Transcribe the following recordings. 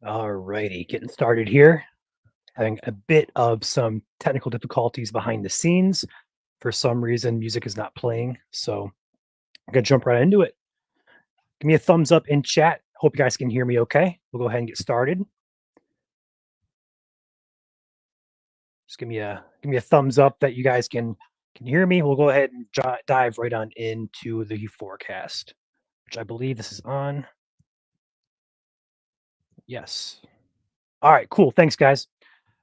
All righty, getting started here. Having a bit of some technical difficulties behind the scenes. For some reason, music is not playing, so I'm gonna jump right into it. Give me a thumbs up in chat. Hope you guys can hear me okay. We'll go ahead and get started. Just give me a thumbs up that you guys can hear me. We'll go ahead and dive right on into the forecast, which I believe this is on. Yes. All right, cool. Thanks, guys.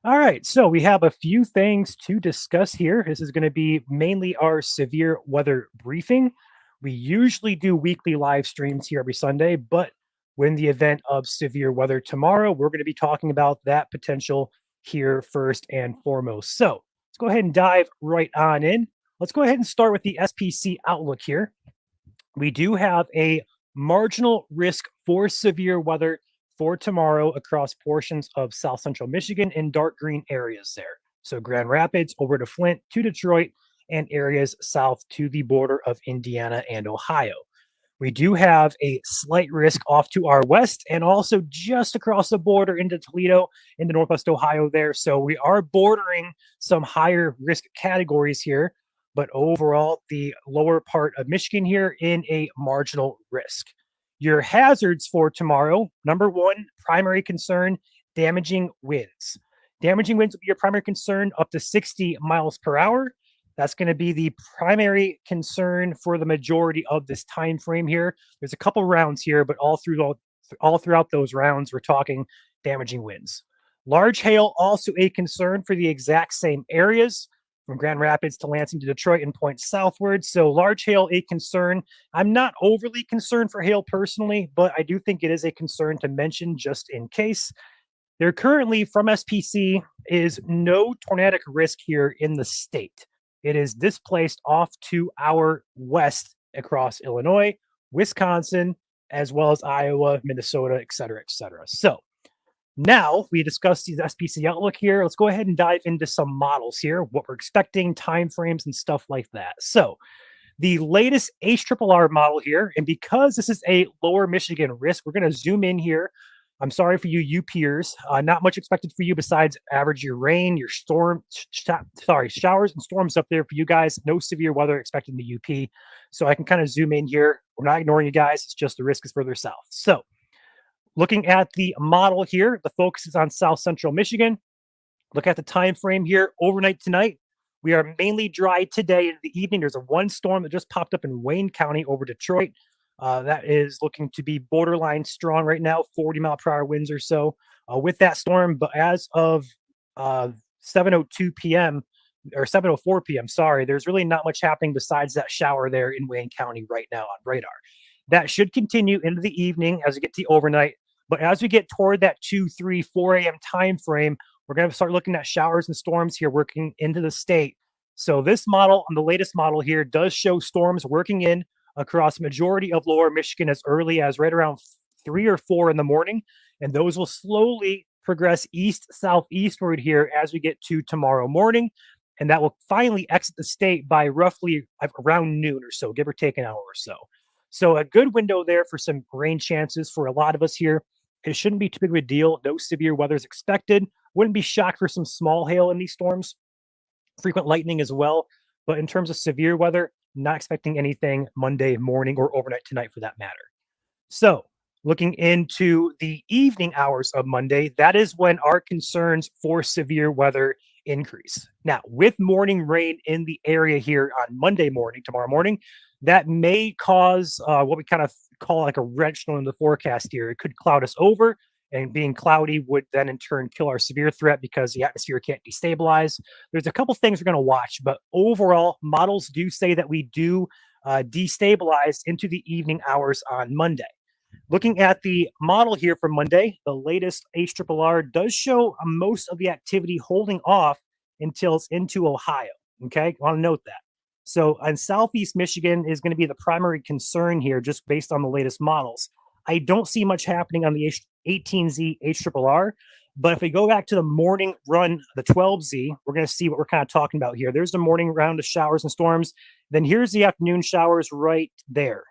All right, so we have a few things to discuss here. This is going to be mainly our severe weather briefing. We usually do weekly live streams here every Sunday, but when the event of severe weather tomorrow, we're going to be talking about that potential here first and foremost. So let's go ahead and dive right on in. Let's go ahead and start with the SPC outlook here. We do have a marginal risk for severe weather for tomorrow across portions of South Central Michigan in dark green areas there. So Grand Rapids over to Flint to Detroit and areas south to the border of Indiana and Ohio. We do have a slight risk off to our west and also just across the border into Toledo, into Northwest Ohio there. So we are bordering some higher risk categories here, but overall, the lower part of Michigan here in a marginal risk. Your hazards for tomorrow, number one, primary concern, damaging winds. Damaging winds will be your primary concern up to 60 miles per hour. That's going to be the primary concern for the majority of this time frame here. There's a couple rounds here, but all throughout those rounds, we're talking damaging winds. Large hail also a concern for the exact same areas from Grand Rapids to Lansing to Detroit and points southward. So large hail a concern. I'm not overly concerned for hail personally, but I do think it is a concern to mention just in case. There currently from SPC is no tornadic risk here in the state. It is displaced off to our west across Illinois, Wisconsin, as well as Iowa, Minnesota, et cetera, et cetera. So now we discussed the SPC outlook here. Let's go ahead and dive into some models here, what we're expecting, timeframes, and stuff like that. So the latest HRRR model here, and because this is a lower Michigan risk, we're going to zoom in here. I'm sorry for you UPers. Not much expected for you besides average your rain, your showers and storms up there for you guys. No severe weather expected in the UP. So I can kind of zoom in here. We're not ignoring you guys. It's just the risk is further south. So looking at the model here, the focus is on South Central Michigan. Look at the time frame here. Overnight tonight, we are mainly dry today. In the evening, there's a one storm that just popped up in Wayne County over Detroit. That is looking to be borderline strong right now, 40-mile-per-hour winds or so with that storm. But as of 7:02 p.m. or 7:04 p.m., sorry, there's really not much happening besides that shower there in Wayne County right now on radar. That should continue into the evening as we get to overnight. But as we get toward that 2, 3, 4 a.m. time frame, we're going to start looking at showers and storms here working into the state. So this model, on the latest model here, does show storms working in across majority of lower Michigan as early as right around 3 or 4 in the morning. And those will slowly progress east, southeastward here as we get to tomorrow morning. And that will finally exit the state by roughly around noon or so, give or take an hour or so. So a good window there for some rain chances for a lot of us here. It shouldn't be too big of a deal. No severe weather is expected. Wouldn't be shocked for some small hail in these storms, frequent lightning as well. But in terms of severe weather, not expecting anything Monday morning or overnight tonight for that matter. So looking into the evening hours of Monday, that is when our concerns for severe weather increase. Now, with morning rain in the area here on Monday morning, tomorrow morning, that may cause what we kind of call like a wrench in the forecast here. It could cloud us over, and being cloudy would then in turn kill our severe threat because the atmosphere can't destabilize. There's a couple things we're going to watch, but overall, models do say that we do destabilize into the evening hours on Monday. Looking at the model here for Monday, the latest HRRR does show most of the activity holding off until it's into Ohio. Okay, I want to note that. So, on Southeast Michigan is going to be the primary concern here, just based on the latest models. I don't see much happening on the 18Z HRRR, but if we go back to the morning run, the 12Z, we're going to see what we're kind of talking about here. There's the morning round of showers and storms. Then here's the afternoon showers right there.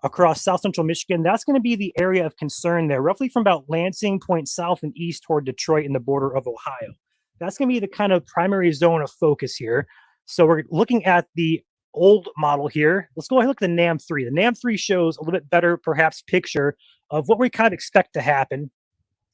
across south central Michigan. That's going to be the area of concern there, roughly from about Lansing point south and east toward Detroit and the border of Ohio. That's going to be the kind of primary zone of focus here. So we're looking at the old model here. Let's go ahead and look at the NAM3. The NAM3 shows a little bit better, perhaps, picture of what we kind of expect to happen.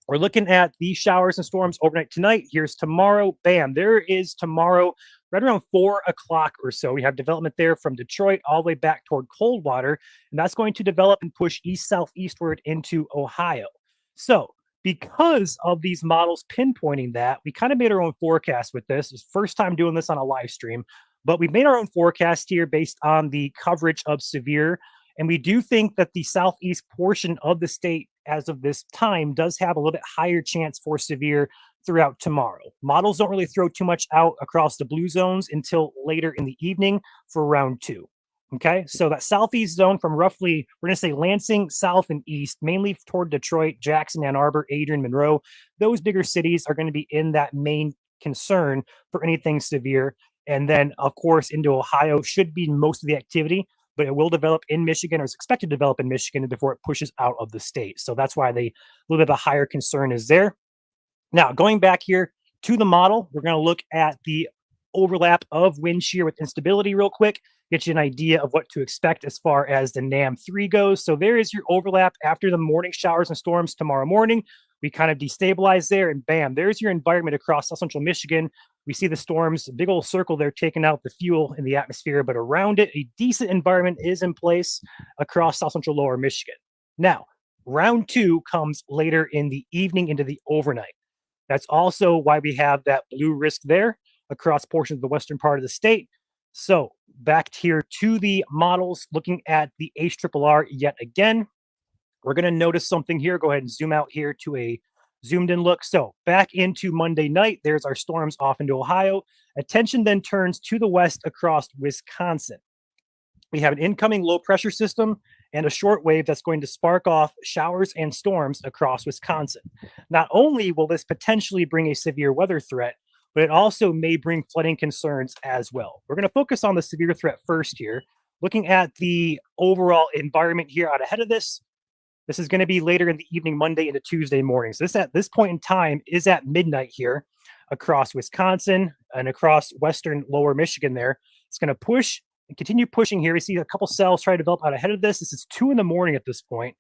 We're looking at these showers and storms overnight tonight. Here's tomorrow. Bam, there is tomorrow, right around 4 o'clock or so. We have development there from Detroit all the way back toward Coldwater, and that's going to develop and push east southeastward into Ohio. So, because of these models pinpointing that, we kind of made our own forecast with this. It's first time doing this on a live stream, but we've made our own forecast here based on the coverage of severe. And we do think that the southeast portion of the state, as of this time, does have a little bit higher chance for severe throughout tomorrow. Models don't really throw too much out across the blue zones until later in the evening for round 2. Okay, so that southeast zone from roughly, we're going to say Lansing, south and east, mainly toward Detroit, Jackson, Ann Arbor, Adrian, Monroe, those bigger cities are going to be in that main concern for anything severe. And then, of course, into Ohio should be most of the activity, but it will develop in Michigan, or is expected to develop in Michigan before it pushes out of the state. So that's why a little bit of a higher concern is there. Now, going back here to the model, we're going to look at the overlap of wind shear with instability real quick, get you an idea of what to expect as far as the NAM3 goes. So there is your overlap after the morning showers and storms tomorrow morning. We kind of destabilize there, and bam, there's your environment across south central Michigan. We see the storms, a big old circle there taking out the fuel in the atmosphere, but around it, a decent environment is in place across south central lower Michigan. Now, round 2 comes later in the evening into the overnight. That's also why we have that blue risk there across portions of the western part of the state. So back here to the models, looking at the HRRR yet again, we're going to notice something here. Go ahead and zoom out here to a zoomed in look. So back into Monday night, there's our storms off into Ohio. Attention then turns to the west across Wisconsin. We have an incoming low pressure system and a short wave that's going to spark off showers and storms across Wisconsin. Not only will this potentially bring a severe weather threat, but it also may bring flooding concerns as well. We're going to focus on the severe threat first here, looking at the overall environment here out ahead of this. This is going to be later in the evening, Monday into Tuesday morning. So this at this point in time is at midnight here across Wisconsin and across western lower Michigan there. It's going to push and continue pushing here. We see a couple cells try to develop out ahead of this. This is 2 in the morning at this point.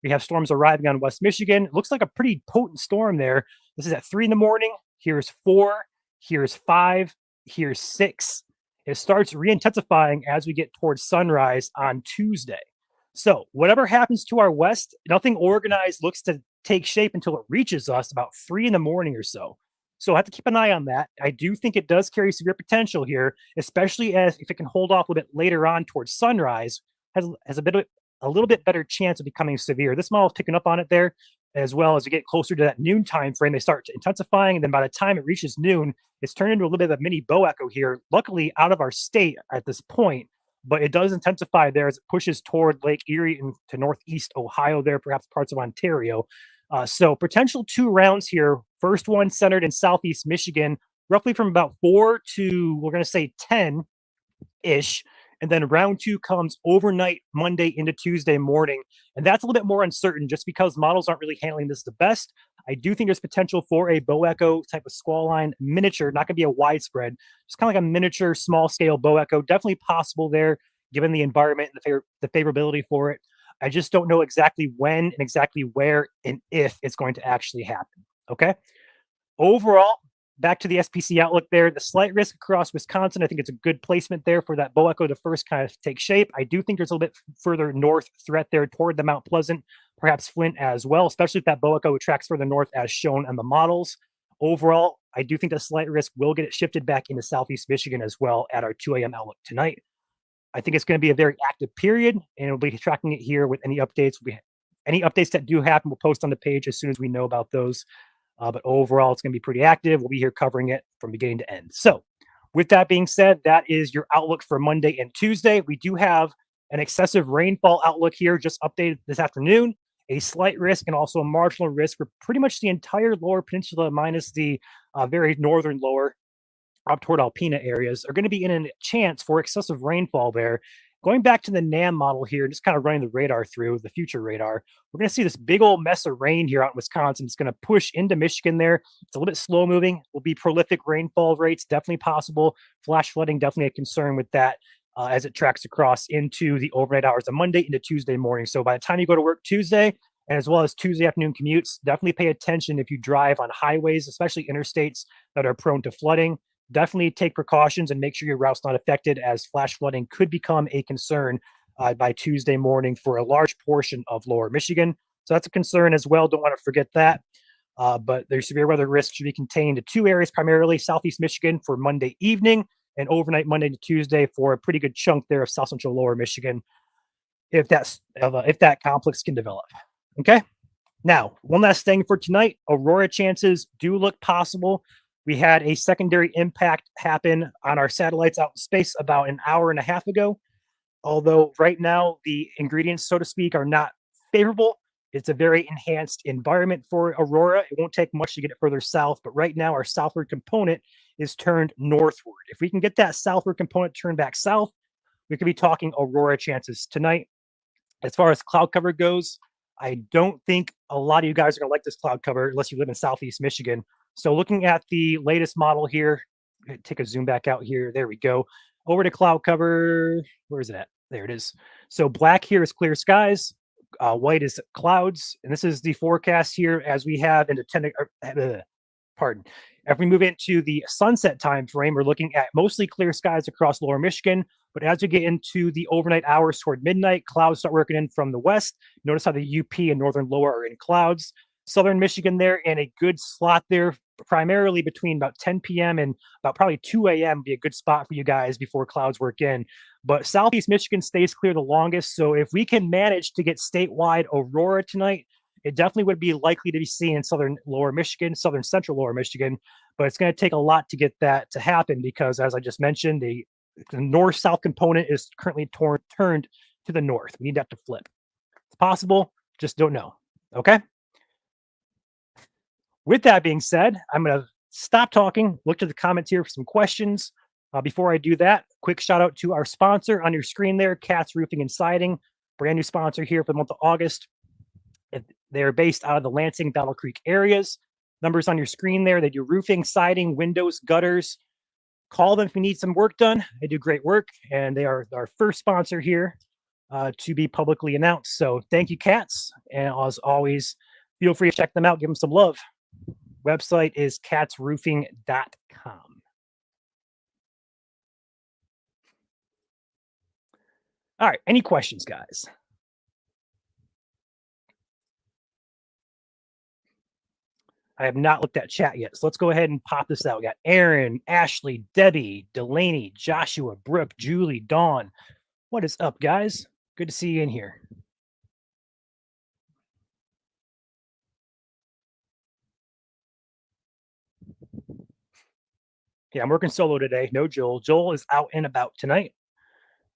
We have storms arriving on West Michigan. It looks like a pretty potent storm there. This is at 3 in the morning. Here's 4. Here's 5. Here's 6. It starts re-intensifying as we get towards sunrise on Tuesday. So whatever happens to our west, nothing organized looks to take shape until it reaches us about 3 in the morning or so. So I have to keep an eye on that. I do think it does carry severe potential here, especially as if it can hold off a little bit later on towards sunrise, has a little bit better chance of becoming severe. This model is picking up on it there, as well as we get closer to that noon time frame. They start intensifying, and then by the time it reaches noon, it's turned into a little bit of a mini bow echo here. Luckily, out of our state at this point, but it does intensify there as it pushes toward Lake Erie and to northeast Ohio there, perhaps parts of Ontario. So potential 2 rounds here. First one centered in southeast Michigan, roughly from about 4 to, we're going to say 10-ish. And then round 2 comes overnight Monday into Tuesday morning. And that's a little bit more uncertain just because models aren't really handling this the best. I do think there's potential for a bow echo type of squall line miniature, not going to be a widespread, just kind of like a miniature small scale bow echo. Definitely possible there, given the environment and the favorability for it. I just don't know exactly when and exactly where and if it's going to actually happen. Okay. Overall, back to the SPC outlook there, the slight risk across Wisconsin. I think it's a good placement there for that bow echo to first kind of take shape. I do think there's a little bit further north threat there toward the Mount Pleasant, perhaps Flint as well, especially if that bow echo tracks further north as shown on the models. Overall, I do think the slight risk will get it shifted back into southeast Michigan as well at our 2 a.m. outlook tonight. I think it's going to be a very active period, and we'll be tracking it here with any updates. Any updates that do happen, we'll post on the page as soon as we know about those. But overall, it's going to be pretty active. We'll be here covering it from beginning to end. So with that being said, that is your outlook for Monday and Tuesday. We do have an excessive rainfall outlook here just updated this afternoon, a slight risk and also a marginal risk for pretty much the entire lower peninsula minus the very northern lower up toward Alpena areas are going to be in a chance for excessive rainfall there. Going back to the NAM model here, just kind of running the radar through the future radar, we're going to see this big old mess of rain here out in Wisconsin. It's going to push into Michigan there. It's a little bit slow moving. Will be prolific rainfall rates, definitely possible. Flash flooding, definitely a concern with that as it tracks across into the overnight hours of Monday into Tuesday morning. So by the time you go to work Tuesday, and as well as Tuesday afternoon commutes, definitely pay attention if you drive on highways, especially interstates that are prone to flooding. Definitely take precautions and make sure your route's not affected, as flash flooding could become a concern by Tuesday morning for a large portion of lower Michigan. So that's a concern as well. Don't want to forget that. But their severe weather risk should be contained to two areas primarily: Southeast Michigan for Monday evening and overnight Monday to Tuesday for a pretty good chunk there of South Central Lower Michigan, if that complex can develop. Okay. Now, one last thing for tonight: Aurora chances do look possible. We had a secondary impact happen on our satellites out in space about an hour and a half ago. Although right now the ingredients, so to speak, are not favorable. It's a very enhanced environment for Aurora. It won't take much to get it further south, but right now our southward component is turned northward. If we can get that southward component turned back south, we could be talking Aurora chances tonight. As far as cloud cover goes, I don't think a lot of you guys are going to like this cloud cover unless you live in Southeast Michigan. So looking at the latest model here, take a zoom back out here. There we go. Over to cloud cover. Where is it at? There it is. So black here is clear skies. White is clouds. And this is the forecast here as we have into 10, pardon. If we move into the sunset time frame, we're looking at mostly clear skies across lower Michigan. But as we get into the overnight hours toward midnight, clouds start working in from the west. Notice how the UP and northern lower are in clouds. Southern Michigan there in a good slot there, primarily between about 10 p.m. and about probably 2 a.m. be a good spot for you guys before clouds work in. But Southeast Michigan stays clear the longest. So if we can manage to get statewide Aurora tonight, it definitely would be likely to be seen in southern lower Michigan, southern central lower Michigan. But it's going to take a lot to get that to happen because, as I just mentioned, the north-south component is currently turned to the north. We need that to flip. It's possible, just don't know. Okay? With that being said, I'm going to stop talking, look to the comments here for some questions. Before I do that, quick shout out to our sponsor on your screen there, Cat's Roofing and Siding, brand new sponsor here for the month of August. They're based out of the Lansing, Battle Creek areas. Numbers on your screen there. They do roofing, siding, windows, gutters. Call them if you need some work done. They do great work, and they are our first sponsor here to be publicly announced. So thank you, Cats. And as always, feel free to check them out. Give them some love. Website is catsroofing.com. All right. Any questions, guys? I have not looked at chat yet. So let's go ahead and pop this out. We got Aaron, Ashley, Debbie, Delaney, Joshua, Brooke, Julie, Dawn. What is up, guys? Good to see you in here. Yeah, I'm working solo today. No Joel. Joel is out and about tonight.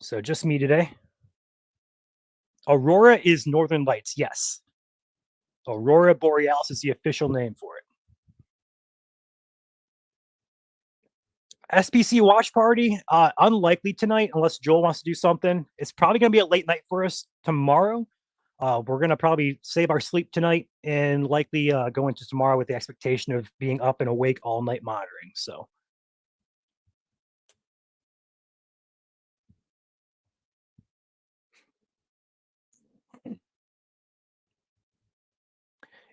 So just me today. Aurora is Northern Lights. Yes. Aurora borealis is the official name for it. SPC watch party, unlikely tonight unless Joel wants to do something. It's probably going to be a late night for us tomorrow. We're going to probably save our sleep tonight and likely go into tomorrow with the expectation of being up and awake all night monitoring. So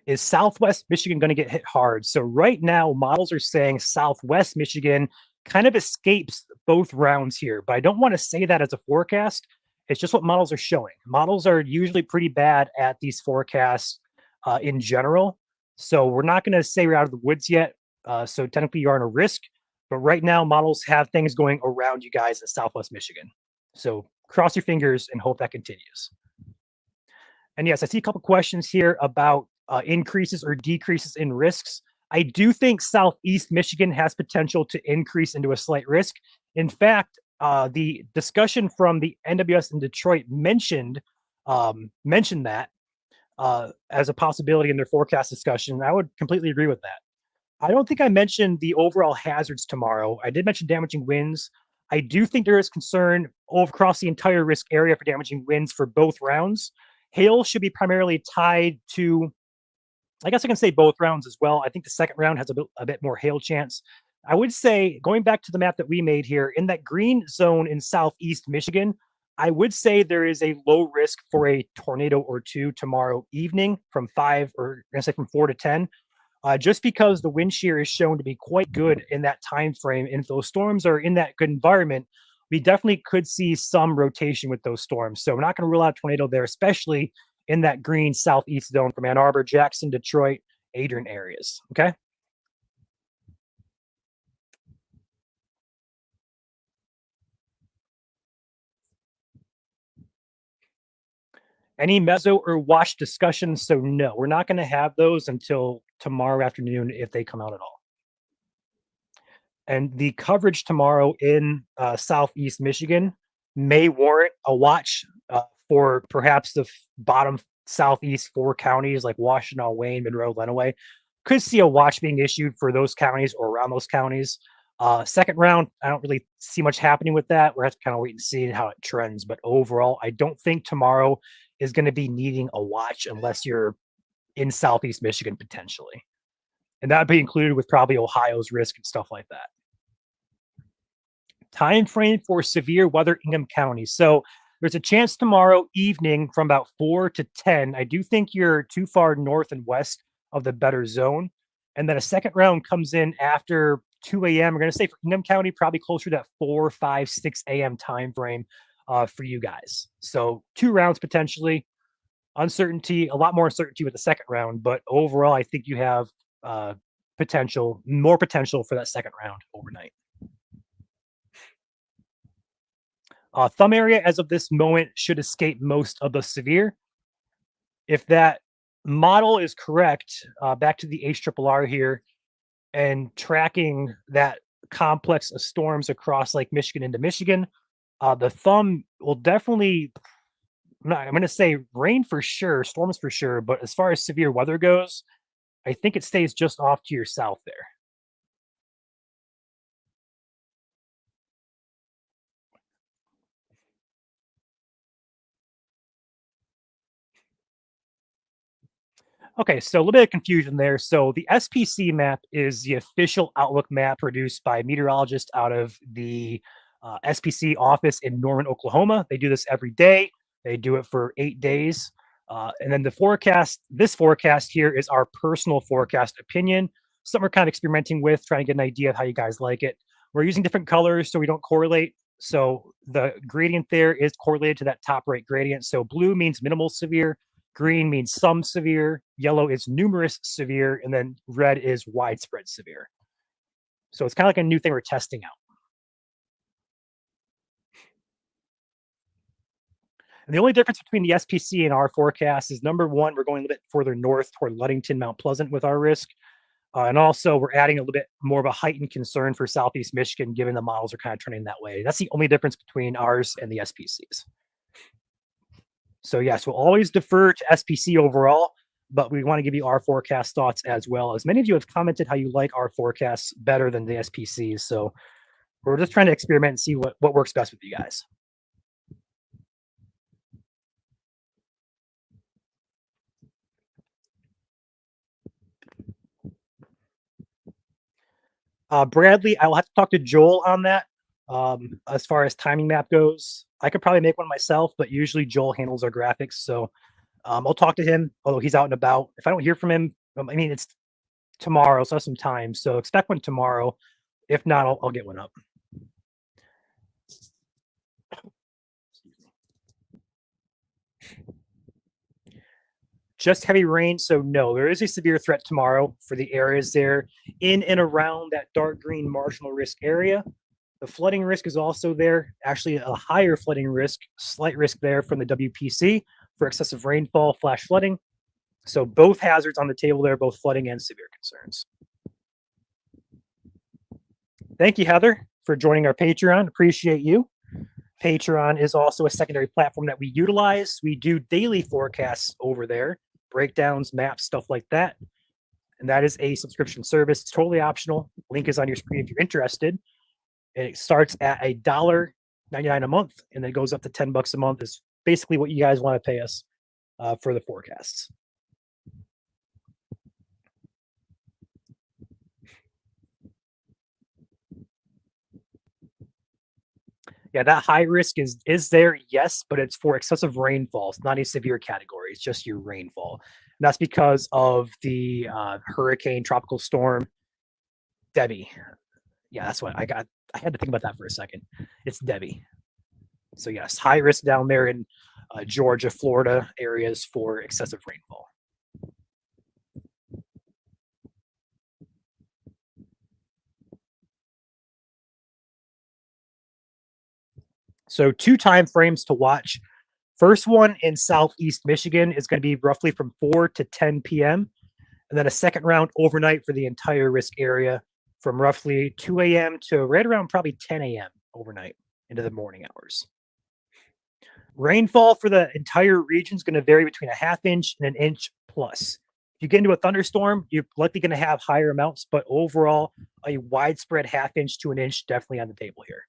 is Southwest Michigan going to get hit hard? So right now, models are saying Southwest Michigan kind of escapes both rounds here, but I don't want to say that as a forecast. It's just what models are showing. Models are usually pretty bad at these forecasts in general. So we're not going to say we're out of the woods yet. So technically you are in a risk, but right now models have things going around you guys in Southwest Michigan. So cross your fingers and hope that continues. And yes, I see a couple questions here about increases or decreases in risks. I do think Southeast Michigan has potential to increase into a slight risk. In fact, the discussion from the NWS in Detroit mentioned that as a possibility in their forecast discussion. I would completely agree with that. I don't think I mentioned the overall hazards tomorrow. I did mention damaging winds. I do think there is concern all across the entire risk area for damaging winds for both rounds. Hail should be primarily tied to, I guess I can say both rounds as well. I think the second round has a bit more hail chance. I would say, going back to the map that we made here, in that green zone in southeast Michigan, I would say there is a low risk for a tornado or two tomorrow evening from 5, or I'm going to say from 4 to 10, just because the wind shear is shown to be quite good in that time frame. And if those storms are in that good environment, we definitely could see some rotation with those storms. So we're not going to rule out tornado there, especially in that green southeast zone from Ann Arbor, Jackson, Detroit, Adrian areas. Okay. Any mezzo or wash discussions? So no, we're not going to have those until tomorrow afternoon if they come out at all. And the coverage tomorrow in southeast Michigan may warrant a watch for perhaps the bottom southeast 4 counties like Washtenaw, Wayne, Monroe, Lenawee. Could see a watch being issued for those counties or around those counties. Second round, I don't really see much happening with that. We're have to kind of wait and see how it trends. But overall, I don't think tomorrow is going to be needing a watch unless you're in southeast Michigan potentially. And that would be included with probably Ohio's risk and stuff like that. Time frame for severe weather Ingham County. So there's a chance tomorrow evening from about 4 to 10. I do think you're too far north and west of the better zone. And then a second round comes in after 2 a.m. We're going to say for Ingham County, probably closer to that 4, 5, 6 a.m. time frame for you guys. So 2 rounds potentially. Uncertainty, a lot more uncertainty with the second round. But overall, I think you have more potential for that second round overnight. Thumb area, as of this moment, should escape most of the severe. If that model is correct, back to the HRRR here, and tracking that complex of storms across Lake Michigan into Michigan, the thumb will definitely, I'm going to say rain for sure, storms for sure, but as far as severe weather goes, I think it stays just off to your south there. Okay, so a little bit of confusion there. So the SPC map is the official outlook map produced by meteorologists out of the SPC office in Norman, Oklahoma. They do this every day. They do it for 8 days. And then the forecast, this forecast here is our personal forecast opinion. Something we're kind of experimenting with, trying to get an idea of how you guys like it. We're using different colors so we don't correlate. So the gradient there is correlated to that top right gradient. So blue means minimal severe, green means some severe, yellow is numerous severe, and then red is widespread severe. So it's kind of like a new thing we're testing out. And the only difference between the SPC and our forecast is number one, we're going a little bit further north toward Ludington, Mount Pleasant with our risk. And also, we're adding a little bit more of a heightened concern for Southeast Michigan, given the models are kind of trending that way. That's the only difference between ours and the SPCs. So, yes, we'll always defer to SPC overall, but we want to give you our forecast thoughts as well. As many of you have commented how you like our forecasts better than the SPCs. So, we're just trying to experiment and see what works best with you guys. Bradley, I will have to talk to Joel on that. As far as timing map goes, I could probably make one myself, but usually Joel handles our graphics. So I'll talk to him, although he's out and about. If I don't hear from him, I mean, it's tomorrow, so I have some time. So expect one tomorrow. If not, I'll get one up. Just heavy rain. So no, there is a severe threat tomorrow for the areas there in and around that dark green marginal risk area. The flooding risk is also there, actually a higher flooding risk, slight risk there from the WPC for excessive rainfall, flash flooding. So both hazards on the table there, both flooding and severe concerns. Thank you, Heather, for joining our Patreon. Appreciate you. Patreon is also a secondary platform that we utilize. We do daily forecasts over there, breakdowns, maps, stuff like that. And that is a subscription service. It's totally optional. Link is on your screen if you're interested. And it starts at $1.99 a month, and then it goes up to $10 a month. Is basically what you guys want to pay us for the forecasts. Yeah, that high risk is there, yes, but it's for excessive rainfall. It's not a severe category. It's just your rainfall. And that's because of the hurricane tropical storm Debbie. Yeah, that's what I got. I had to think about that for a second. It's Debbie. So yes, high risk down there in Georgia, Florida areas for excessive rainfall. So two time frames to watch. First one in southeast Michigan is going to be roughly from 4 to 10 p.m. And then a second round overnight for the entire risk area from roughly 2 a.m. to right around probably 10 a.m. overnight into the morning hours. Rainfall for the entire region is going to vary between a half inch and an inch plus. If you get into a thunderstorm, you're likely going to have higher amounts, but overall, a widespread half inch to an inch definitely on the table here.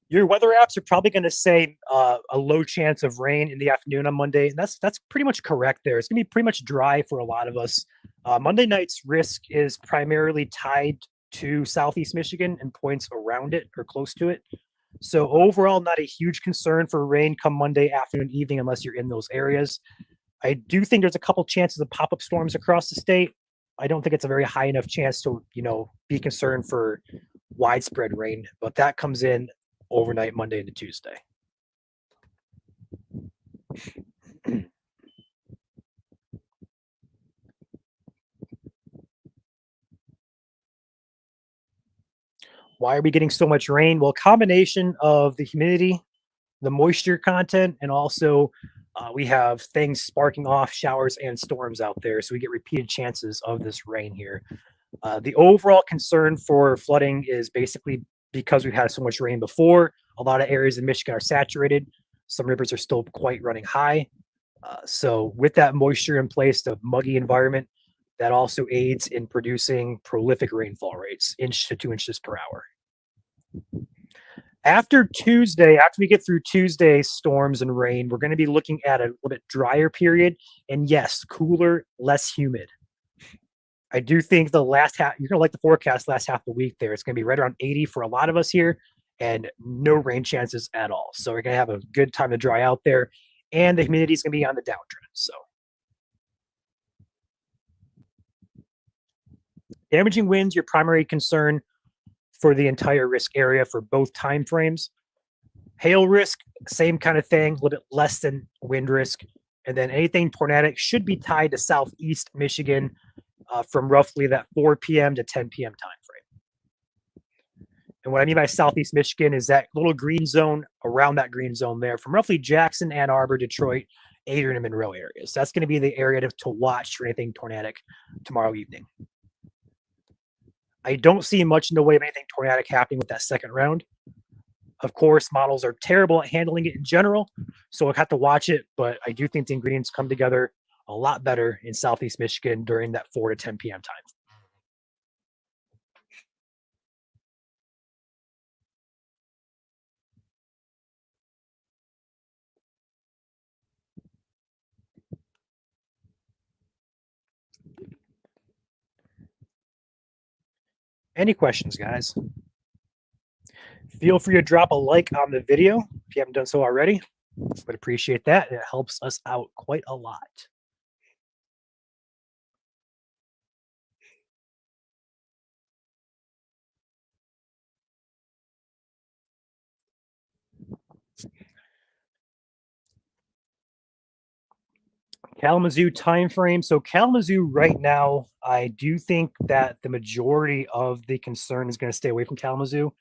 Your weather apps are probably going to say a low chance of rain in the afternoon on Monday, and that's pretty much correct. There, it's going to be pretty much dry for a lot of us. Monday night's risk is primarily tied to southeast Michigan and points around it or close to it. So overall, not a huge concern for rain come Monday afternoon, evening, unless you're in those areas. I do think there's a couple chances of pop-up storms across the state. I don't think it's a very high enough chance to, be concerned for widespread rain, but that comes in overnight Monday into Tuesday. Why are we getting so much rain? Well, combination of the humidity, the moisture content, and also we have things sparking off showers and storms out there. So we get repeated chances of this rain here. The overall concern for flooding is basically because we've had so much rain before. A lot of areas in Michigan are saturated. Some rivers are still quite running high. So with that moisture in place, the muggy environment, that also aids in producing prolific rainfall rates, inch to 2 inches per hour. After Tuesday, after we get through Tuesday's storms and rain, we're going to be looking at a little bit drier period. And yes, cooler, less humid. I do think the last half, you're going to like the forecast last half of the week there. It's going to be right around 80 for a lot of us here and no rain chances at all. So we're going to have a good time to dry out there. And the humidity is going to be on the downtrend. So damaging winds, your primary concern for the entire risk area for both time frames. Hail risk, same kind of thing, a little bit less than wind risk. And then anything tornadic should be tied to southeast Michigan from roughly that 4 p.m. to 10 p.m. time frame. And what I mean by southeast Michigan is that little green zone around that green zone there from roughly Jackson, Ann Arbor, Detroit, Adrian, and Monroe areas. That's going to be the area to watch for anything tornadic tomorrow evening. I don't see much in the way of anything tornadic happening with that second round. Of course, models are terrible at handling it in general, so we'll have to watch it, but I do think the ingredients come together a lot better in southeast Michigan during that 4 to 10 p.m. time. Any questions, guys? Feel free to drop a like on the video if you haven't done so already. Would appreciate that. It helps us out quite a lot. Kalamazoo timeframe. So Kalamazoo right now, I do think that the majority of the concern is going to stay away from Kalamazoo.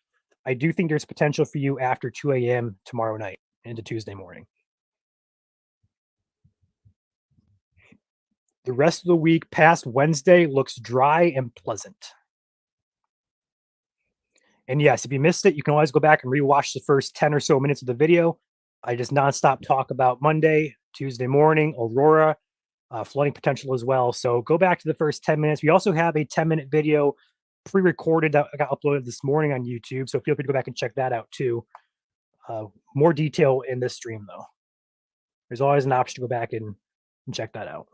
I do think there's potential for you after 2 a.m. tomorrow night into Tuesday morning. The rest of the week past Wednesday looks dry and pleasant. And yes, if you missed it, you can always go back and rewatch the first 10 or so minutes of the video. I just nonstop talk about Monday, Tuesday morning, Aurora, flooding potential as well. So go back to the first 10 minutes. We also have a 10-minute video pre-recorded that got uploaded this morning on YouTube. So feel free to go back and check that out too. More detail in this stream though. There's always an option to go back and check that out.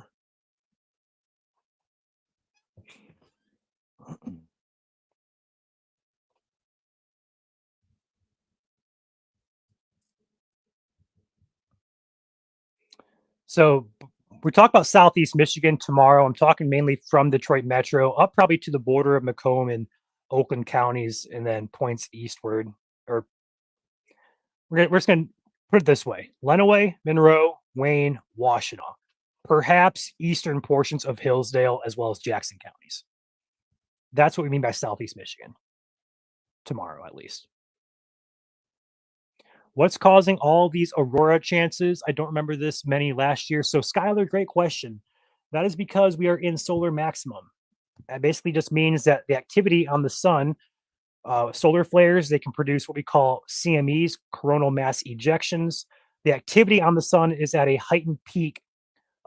So we talk about Southeast Michigan tomorrow. I'm talking mainly from Detroit Metro up probably to the border of Macomb and Oakland counties, and then points eastward. Or we're just going to put it this way: Lenawee, Monroe, Wayne, Washtenaw, perhaps eastern portions of Hillsdale, as well as Jackson counties. That's what we mean by Southeast Michigan tomorrow, at least. What's causing all these aurora chances? I don't remember this many last year. So, Skylar, great question. That is because we are in solar maximum. That basically just means that the activity on the sun, solar flares, they can produce what we call CMEs, coronal mass ejections. The activity on the sun is at a heightened peak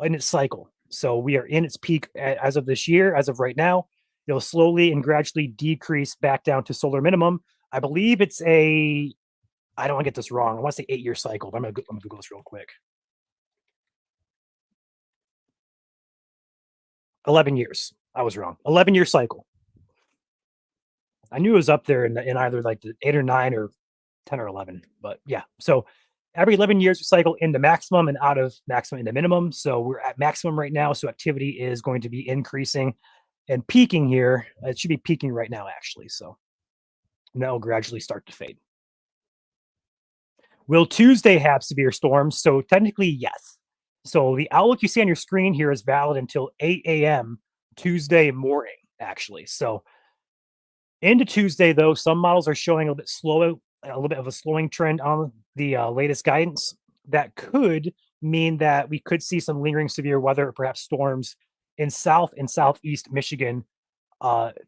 in its cycle. So we are in its peak as of this year, as of right now. It'll slowly and gradually decrease back down to solar minimum. I believe it's I don't want to get this wrong. I want to say 8-year cycle. But I'm going to Google this real quick. 11 years. I was wrong. 11-year cycle. I knew it was up there in either like the 8 or 9 or 10 or 11. But yeah. So every 11 years we cycle into maximum and out of maximum into minimum. So we're at maximum right now. So activity is going to be increasing and peaking here. It should be peaking right now, actually. So that will gradually start to fade. Will Tuesday have severe storms? So technically, yes. So the outlook you see on your screen here is valid until 8 a.m. Tuesday morning, actually. So into Tuesday, though, some models are showing a little bit of a slowing trend on the latest guidance. That could mean that we could see some lingering severe weather, or perhaps storms in South and Southeast Michigan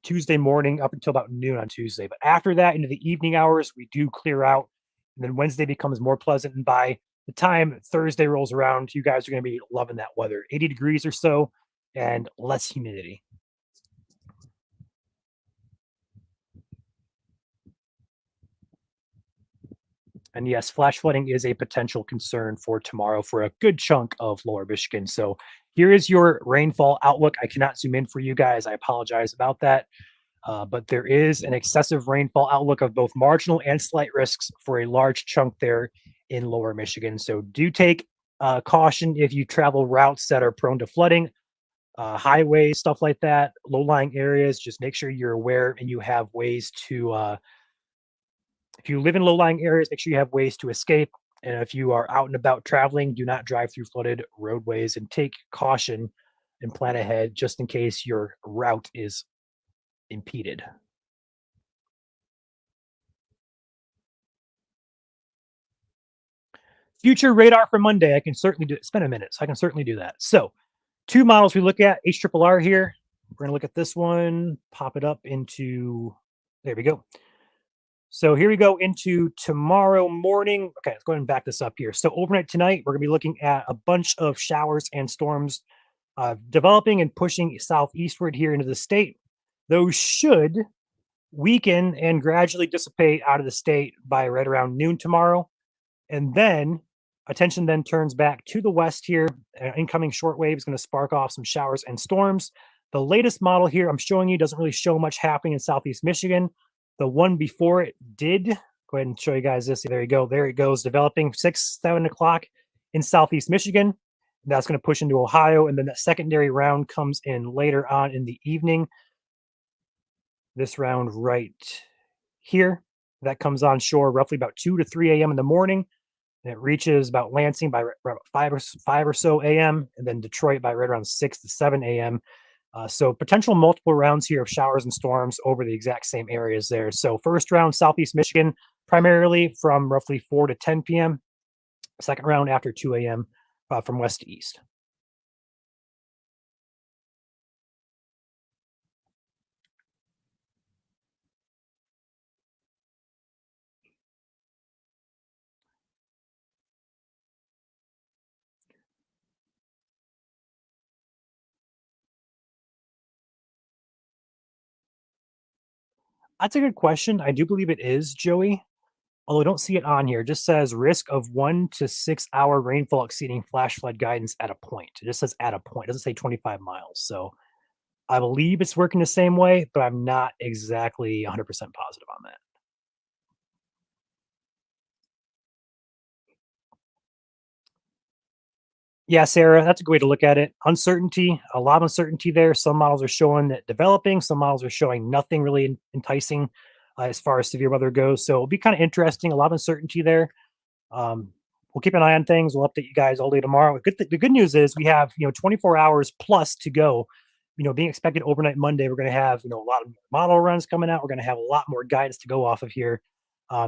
Tuesday morning up until about noon on Tuesday. But after that, into the evening hours, we do clear out. And then Wednesday becomes more pleasant. And by the time Thursday rolls around, you guys are going to be loving that weather. 80 degrees or so and less humidity. And yes, flash flooding is a potential concern for tomorrow for a good chunk of lower Michigan. So here is your rainfall outlook. I cannot zoom in for you guys. I apologize about that. But there is an excessive rainfall outlook of both marginal and slight risks for a large chunk there in lower Michigan. So do take caution if you travel routes that are prone to flooding, highways, stuff like that, low lying areas. Just make sure you're aware and you have ways to if you live in low-lying areas, make sure you have ways to escape. And if you are out and about traveling, do not drive through flooded roadways and take caution and plan ahead just in case your route is impeded. Future radar for Monday, I can certainly do it. Spend a minute, so I can certainly do that. So, two models we look at, HRRR here. We're going to look at this one, pop it up into, there we go. So here we go into tomorrow morning. Okay, let's go ahead and back this up here. So overnight tonight, we're going to be looking at a bunch of showers and storms developing and pushing southeastward here into the state. Those should weaken and gradually dissipate out of the state by right around noon tomorrow. And then attention then turns back to the west here. Incoming shortwave is going to spark off some showers and storms. The latest model here I'm showing you doesn't really show much happening in southeast Michigan. The one before it did. Go ahead and show you guys this. There you go. There it goes, developing 6, 7 o'clock in southeast Michigan. That's going to push into Ohio. And then that secondary round comes in later on in the evening. This round right here, that comes on shore roughly about 2 to 3 a.m. in the morning. And it reaches about Lansing by about 5 or so a.m. and then Detroit by right around 6 to 7 a.m. So potential multiple rounds here of showers and storms over the exact same areas there. So first round, southeast Michigan, primarily from roughly 4 to 10 p.m. Second round after 2 a.m. From west to east. That's a good question. I do believe it is, Joey. Although I don't see it on here. It just says risk of 1 to 6 hour rainfall exceeding flash flood guidance at a point. It just says at a point. It doesn't say 25 miles. So I believe it's working the same way, but I'm not exactly 100% positive on that. Yeah, Sarah, that's a good way to look at it. Uncertainty, a lot of uncertainty there. Some models are showing that developing, some models are showing nothing really enticing as far as severe weather goes. So it'll be kind of interesting. A lot of uncertainty there. Um, we'll keep an eye on things. We'll update you guys all day tomorrow. The good news is we have 24 hours plus to go. Being expected overnight Monday, we're going to have a lot of model runs coming out. We're going to have a lot more guidance to go off of here.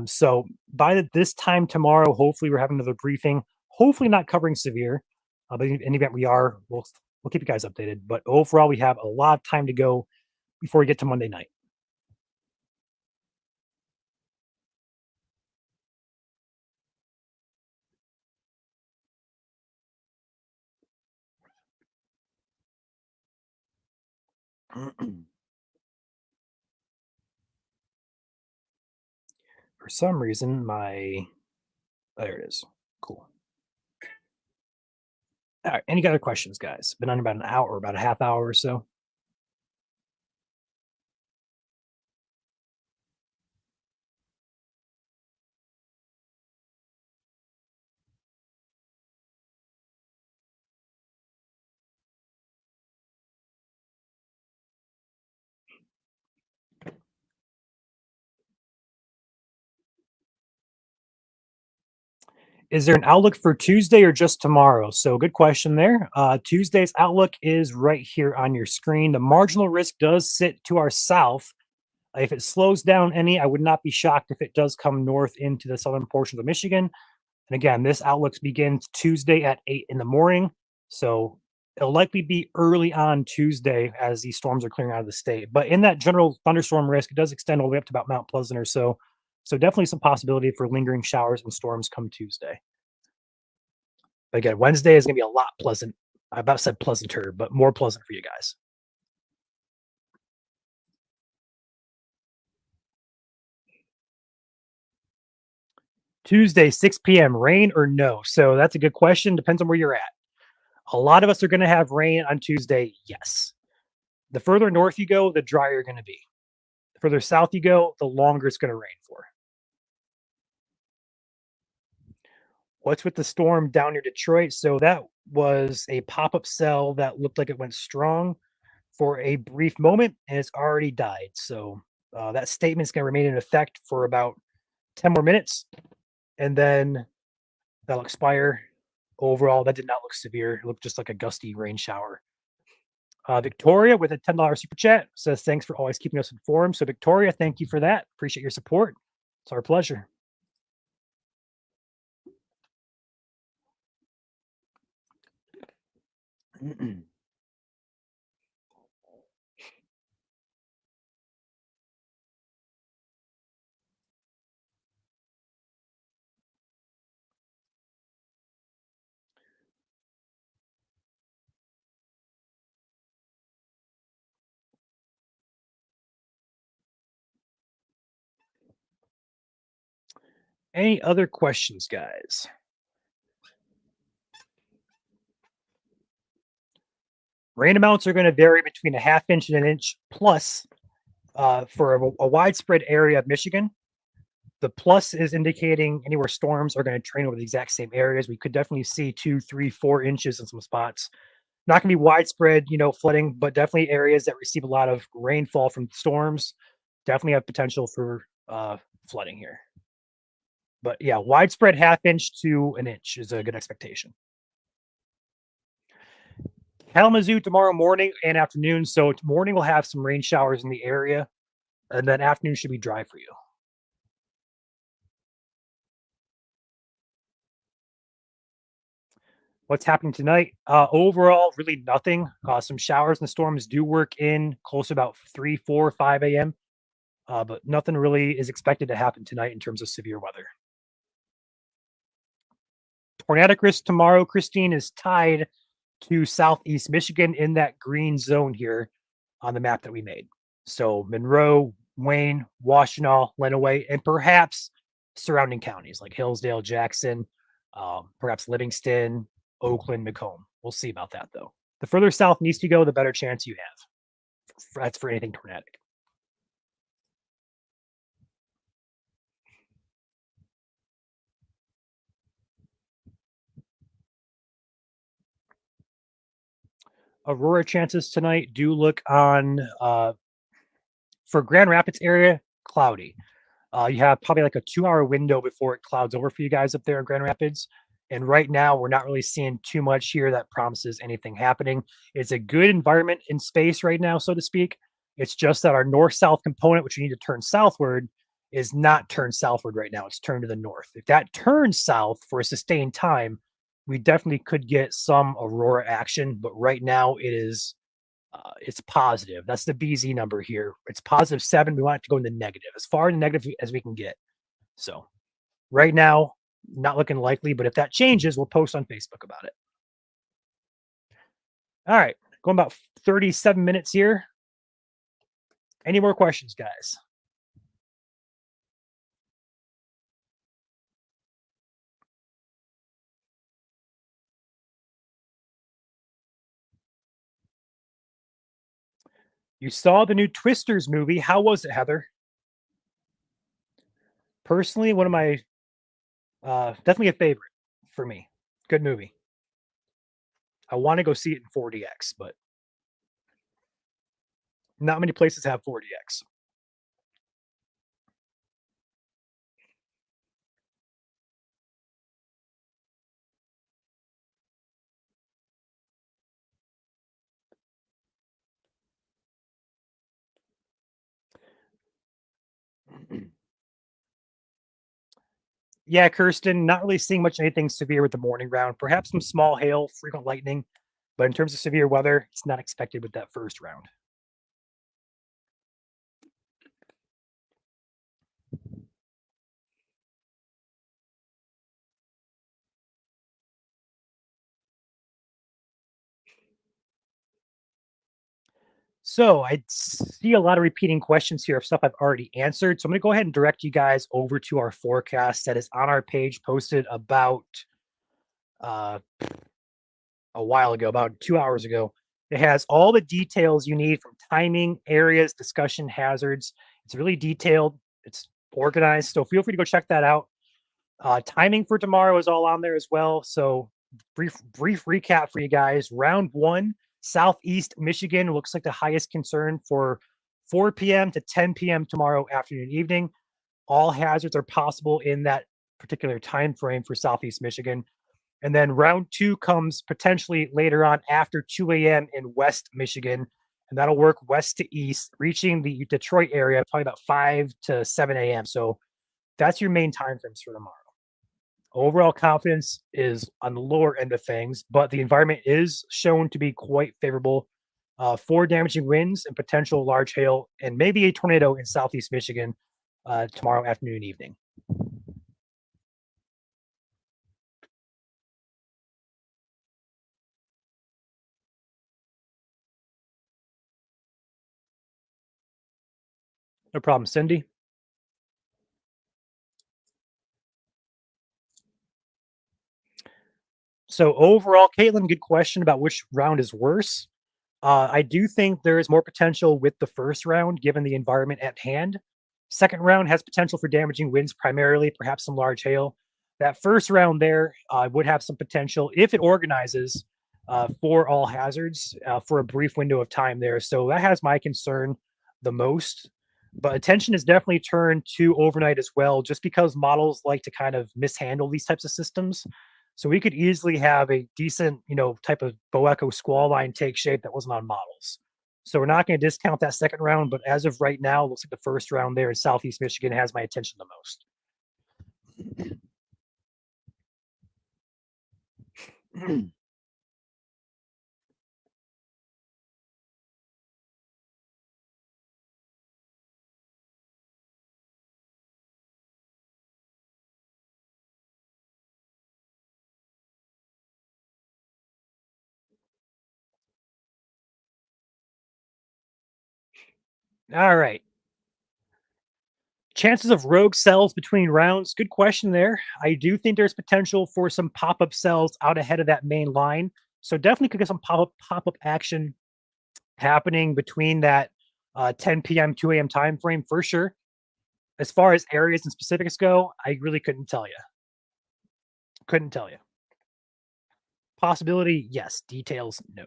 So by this time tomorrow, hopefully we're having another briefing. Hopefully not covering severe, but in any event we are, we'll keep you guys updated. But overall, we have a lot of time to go before we get to Monday night. For some reason, there it is. Cool. All right. Any other questions, guys? Been on about an hour, about a half hour or so. Is there an outlook for Tuesday or just tomorrow? So, good question there. Tuesday's outlook is right here on your screen. The marginal risk does sit to our south. If it slows down any, I would not be shocked if it does come north into the southern portions of Michigan. And again, this outlook begins Tuesday at 8 in the morning. So it'll likely be early on Tuesday as these storms are clearing out of the state. But in that general thunderstorm risk, it does extend all the way up to about Mount Pleasant or so. So definitely some possibility for lingering showers and storms come Tuesday. But again, Wednesday is going to be a lot pleasant. I about said pleasanter, but more pleasant for you guys. Tuesday, 6 p.m., rain or no? So that's a good question. Depends on where you're at. A lot of us are going to have rain on Tuesday. Yes. The further north you go, the drier you're going to be. The further south you go, the longer it's going to rain for. What's with the storm down near Detroit? So that was a pop up cell that looked like it went strong for a brief moment and it's already died. So that statement's going to remain in effect for about 10 more minutes and then that'll expire. Overall, that did not look severe. It looked just like a gusty rain shower. Victoria with a $10 super chat says, thanks for always keeping us informed. So, Victoria, thank you for that. Appreciate your support. It's our pleasure. Any other questions, guys? Rain amounts are going to vary between a half inch and an inch plus for a widespread area of Michigan. The plus is indicating anywhere storms are going to train over the exact same areas. We could definitely see 2, 3, 4 inches in some spots. Not going to be widespread, flooding, but definitely areas that receive a lot of rainfall from storms definitely have potential for flooding here. But yeah, widespread half inch to an inch is a good expectation. Kalamazoo tomorrow morning and afternoon. So morning we'll have some rain showers in the area, and then afternoon should be dry for you. What's happening tonight? Overall, really nothing. Some showers and storms do work in close to about 3, 4, 5 a.m. But nothing really is expected to happen tonight in terms of severe weather. Tornadic risk tomorrow, Christine, is tied to southeast Michigan in that green zone here on the map that we made. So Monroe, Wayne, Washtenaw, Lenawee, and perhaps surrounding counties like Hillsdale, Jackson, perhaps Livingston, Oakland, Macomb. We'll see about that though. The further south and east you go, the better chance you have. That's for anything tornadic. Aurora chances tonight do look on for Grand Rapids area cloudy. You have probably like a 2 hour window before it clouds over for you guys up there in Grand Rapids. And right now, we're not really seeing too much here that promises anything happening. It's a good environment in space right now, so to speak. It's just that our north south component, which we need to turn southward, is not turned southward right now. It's turned to the north. If that turns south for a sustained time, we definitely could get some aurora action. But right now, it's positive. That's the BZ number here. It's +7. We want it to go in the negative, as far in the negative as we can get. So right now, not looking likely, but if that changes, we'll post on Facebook about it. All right, going about 37 minutes here. Any more questions, guys? You saw the new Twisters movie. How was it, Heather? Personally, one of my definitely a favorite for me. Good movie. I want to go see it in 4DX, but not many places have 4DX. Yeah, Kirsten, not really seeing much anything severe with the morning round. Perhaps some small hail, frequent lightning, but in terms of severe weather, it's not expected with that first round. So I see a lot of repeating questions here of stuff I've already answered. So I'm going to go ahead and direct you guys over to our forecast that is on our page, posted about uh, a while ago, about 2 hours ago. It has all the details you need from timing, areas, discussion, hazards. It's really detailed. It's organized. So feel free to go check that out. Timing for tomorrow is all on there as well. So brief recap for you guys. Round one, Southeast Michigan looks like the highest concern for 4 p.m. to 10 p.m. tomorrow afternoon, evening. All hazards are possible in that particular time frame for Southeast Michigan. And then round two comes potentially later on after 2 a.m. in West Michigan. And that'll work west to east, reaching the Detroit area probably about 5 to 7 a.m. So that's your main time frames for tomorrow. Overall confidence is on the lower end of things, but the environment is shown to be quite favorable for damaging winds and potential large hail and maybe a tornado in southeast Michigan tomorrow afternoon and evening. No problem, Cindy. So overall, Caitlin, good question about which round is worse. I do think there is more potential with the first round, given the environment at hand. Second round has potential for damaging winds, primarily, perhaps some large hail. That first round there would have some potential if it organizes for all hazards for a brief window of time there. So that has my concern the most. But attention is definitely turned to overnight as well, just because models like to kind of mishandle these types of systems. So we could easily have a decent, type of Boeco squall line take shape that wasn't on models. So we're not going to discount that second round, but as of right now, it looks like the first round there in Southeast Michigan has my attention the most. All right. Chances of rogue cells between rounds, good question there. I do think there's potential for some pop-up cells out ahead of that main line. So definitely could get some pop-up action happening between that 10 p.m., 2 a.m. time frame for sure. As far as areas and specifics go, I really couldn't tell you. Couldn't tell you. Possibility, yes. Details, no.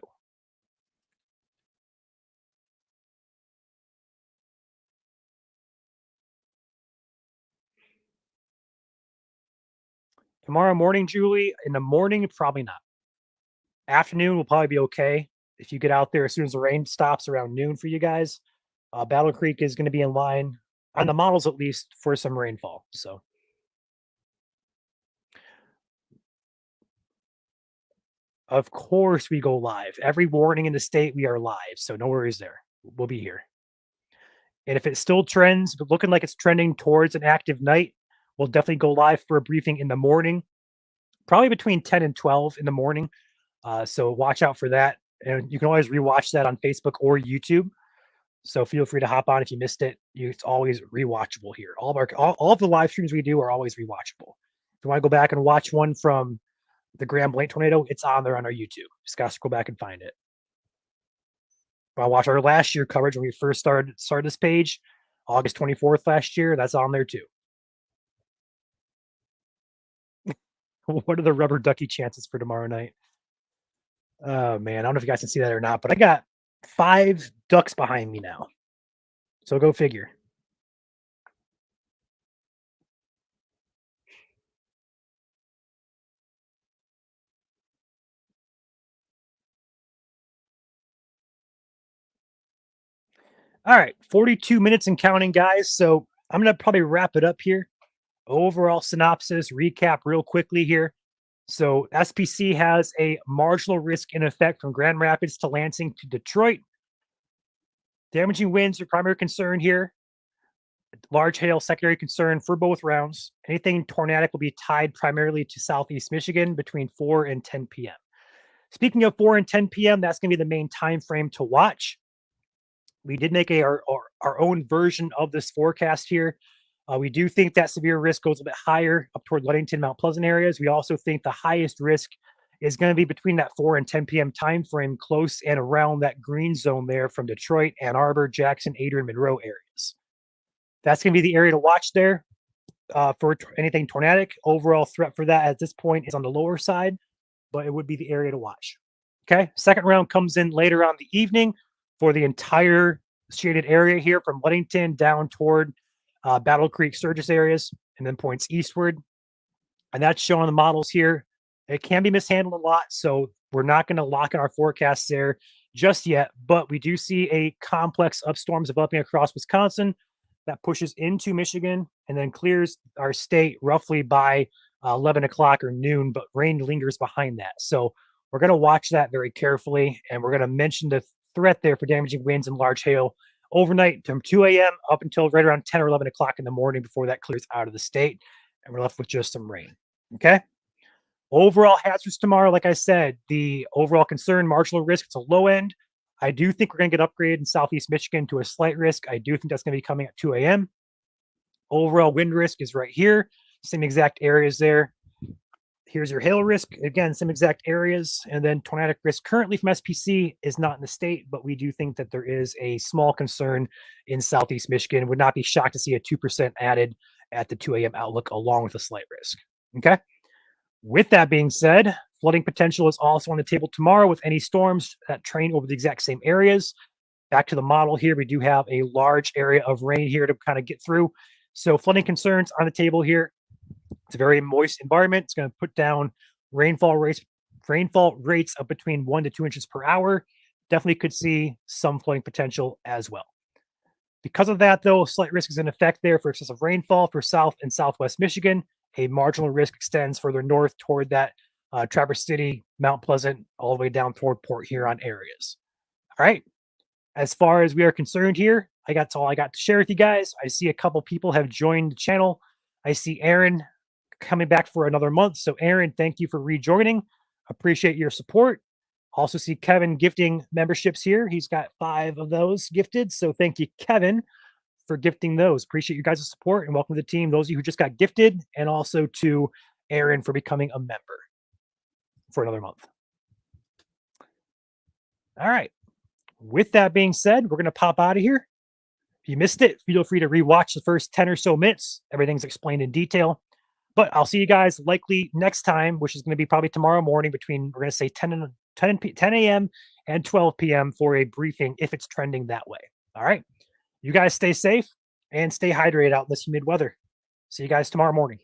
Tomorrow morning, Julie, in the morning, probably not. Afternoon will probably be okay. If you get out there as soon as the rain stops around noon for you guys, Battle Creek is going to be in line on the models at least for some rainfall. So, of course, we go live. Every warning in the state, we are live. So, no worries there. We'll be here. And if it still trends, but looking like it's trending towards an active night, we'll definitely go live for a briefing in the morning, probably between 10 and 12 in the morning. So watch out for that. And you can always rewatch that on Facebook or YouTube. So feel free to hop on if you missed it. It's always rewatchable here. All of the live streams we do are always rewatchable. If you want to go back and watch one from the Grand Blanc tornado, it's on there on our YouTube. Just got to go back and find it. I watched our last year coverage when we first started this page, August 24th last year. That's on there too. What are the rubber ducky chances for tomorrow night? Oh man, I don't know if you guys can see that or not, but I got 5 ducks behind me now. So go figure. All right, 42 minutes and counting, guys. So I'm gonna probably wrap it up here. Overall synopsis, recap real quickly here. So SPC has a marginal risk in effect from Grand Rapids to Lansing to Detroit. Damaging winds are primary concern here. Large hail, secondary concern for both rounds. Anything tornadic will be tied primarily to southeast Michigan between 4 and 10 p.m. Speaking of 4 and 10 p.m., that's going to be the main time frame to watch. We did make our own version of this forecast here. We do think that severe risk goes a bit higher up toward Ludington, Mount Pleasant areas. We also think the highest risk is going to be between that 4 and 10 p.m. time frame, close and around that green zone there from Detroit, Ann Arbor, Jackson, Adrian, Monroe areas. That's going to be the area to watch there for anything tornadic. Overall threat for that at this point is on the lower side, but it would be the area to watch. Okay. Second round comes in later on the evening for the entire shaded area here from Ludington down toward Battle Creek, Sturgis areas, and then points eastward. And that's shown on the models here. It can be mishandled a lot, so we're not going to lock in our forecasts there just yet. But we do see a complex of storms developing across Wisconsin that pushes into Michigan and then clears our state roughly by 11 o'clock or noon, but rain lingers behind that. So we're going to watch that very carefully, and we're going to mention the threat there for damaging winds and large hail overnight from 2 a.m. up until right around 10 or 11 o'clock in the morning before that clears out of the state, and we're left with just some rain. Okay. Overall hazards tomorrow, like I said, the overall concern, marginal risk, it's a low end. I do think we're going to get upgraded in southeast Michigan to a slight risk. I do think that's going to be coming at 2 a.m. Overall wind risk is right here. Same exact areas there. Here's your hail risk. Again, some exact areas. And then tornadic risk currently from SPC is not in the state, but we do think that there is a small concern in southeast Michigan. Would not be shocked to see a 2% added at the 2 a.m. outlook along with a slight risk. Okay. With that being said, flooding potential is also on the table tomorrow with any storms that train over the exact same areas. Back to the model here, we do have a large area of rain here to kind of get through. So flooding concerns on the table here. It's a very moist environment. It's going to put down rainfall rates of between 1 to 2 inches per hour. Definitely could see some flooding potential as well. Because of that, though, slight risk is in effect there for excessive rainfall for South and Southwest Michigan. A marginal risk extends further north toward that Traverse City, Mount Pleasant, all the way down toward Port Huron areas. All right. As far as we are concerned here, that's all I got to share with you guys. I see a couple people have joined the channel. I see Aaron coming back for another month. So Aaron, thank you for rejoining. Appreciate your support. Also see Kevin gifting memberships here. He's got 5 of those gifted. So thank you, Kevin, for gifting those. Appreciate you guys' support and welcome to the team. Those of you who just got gifted, and also to Aaron for becoming a member for another month. All right. With that being said, we're going to pop out of here. If you missed it, feel free to rewatch the first 10 or so minutes. Everything's explained in detail. But I'll see you guys likely next time, which is going to be probably tomorrow morning between, we're going to say 10 a.m. and 12 p.m. for a briefing if it's trending that way. All right. You guys stay safe and stay hydrated out in this humid weather. See you guys tomorrow morning.